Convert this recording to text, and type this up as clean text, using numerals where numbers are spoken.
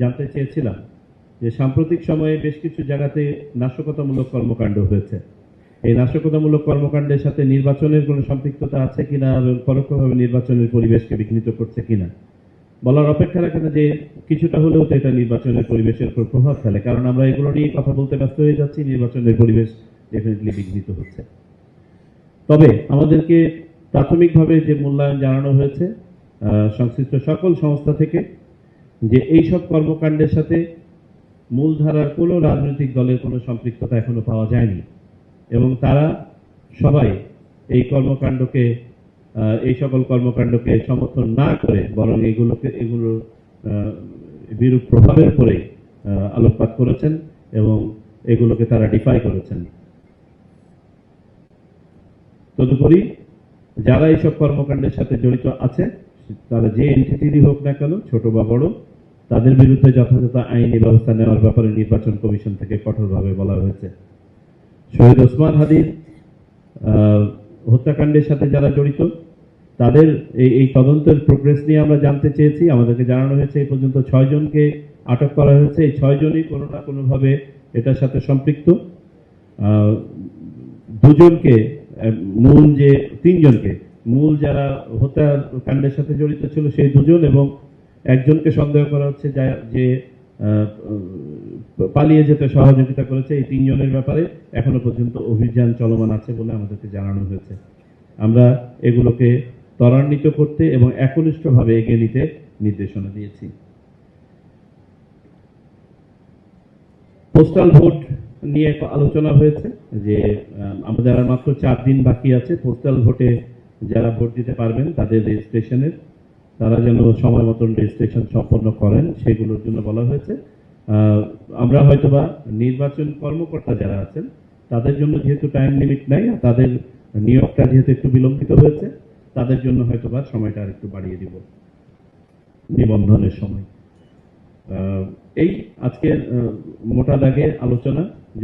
জানতে চেয়েছিলাম যে সাম্প্রতিক সময়ে বেশ কিছু জায়গাতে নাশকতামূলক কর্মকাণ্ড হয়েছে। এই নাশকতামূলক কর্মকাণ্ডের সাথে নির্বাচনের কোনো সম্পৃক্ততা আছে কিনা এবং পরোক্ষভাবে নির্বাচনের পরিবেশকে বিঘ্নিত করছে কিনা বলার অপেক্ষা রাখে না যে কিছুটা হলেও তো এটা নির্বাচনের পরিবেশের উপর প্রভাব ফেলে, কারণ আমরা এগুলো নিয়ে কথা বলতে ব্যস্ত হয়ে যাচ্ছি, নির্বাচনের পরিবেশ ডেফিনেটলি বিঘ্নিত হচ্ছে। তবে আমাদেরকে প্রাথমিকভাবে যে মূল্যায়ন জানানো হয়েছে সংশ্লিষ্ট সকল সংস্থা থেকে, যে এই সব কর্মকাণ্ডের সাথে মূলধারার কোনো রাজনৈতিক দলের কোনো সম্পৃক্ততা এখনো পাওয়া যায়নি এবং তারা সবাই এই কর্মকাণ্ডকে এই সকল কর্মকাণ্ডকে সমর্থন না করে বরং এগুলোর বিরূপ প্রভাবের উপরে আলোকপাত করেছেন এবং এগুলোকে তারা ডিফাই করেছেন। তদুপরি যারা এইসব কর্মকাণ্ডের সাথে জড়িত আছে তারা যে এন্টিটিরই হোক না কেন, ছোট বা বড়, তাদের বিরুদ্ধে যথাযথ আইনি ব্যবস্থা নেওয়ার ব্যাপারে নির্বাচন কমিশন থেকে কঠোরভাবে বলা হয়েছে। শহীদ ওসমান হাদির হত্যাকাণ্ডের সাথে যারা জড়িত তাদের এই তদন্তের প্রোগ্রেস নিয়ে আমরা জানতে চেয়েছি। আমাদেরকে জানানো হয়েছে এই পর্যন্ত 6 জনকে আটক করা হয়েছে। এই 6 জনই কোনো না কোনোভাবে এটার সাথে সম্পৃক্ত। 2 জনকে মূল যে 3 জনকে মূল যারা হত্যাকাণ্ডের সাথে জড়িত ছিল সেই 2 জন এবং একজনকে সন্দেহ করা হচ্ছে যে পালিয়ে যেতে সহযোগিতা করেছে। এই 3 জনের ব্যাপারে এখনো পর্যন্ত অভিযান চলমান আছে বলে আমাদেরকে জানানো হয়েছে। আমরা এগুলোকে ত্বরান্বিত করতে এবং একনিষ্ঠভাবে এগিয়ে নিতে নির্দেশনা দিয়েছি। পোস্টাল ভোট নিয়ে আলোচনা হয়েছে যে আমাদের আর মাত্র 4 দিন বাকি আছে। পোস্টাল ভোটে যারা ভোট দিতে পারবেন তাদের রেজিস্ট্রেশনের, তারা যেন সময় মতন রেজিস্ট্রেশন সম্পন্ন করেন সেগুলোর জন্য বলা হয়েছে। আমরা হয়তোবা নির্বাচন কর্মকর্তা যারা আছেন তাদের জন্য যেহেতু টাইম লিমিট নাই, তাদের নিয়োগটা যেহেতু একটু বিলম্বিত হয়েছে, তাদের জন্য হয়তোবা সময়টা আর একটু বাড়িয়ে দিব নিবন্ধনের সময়। এই আজকের মোটা দাগে আলোচনা।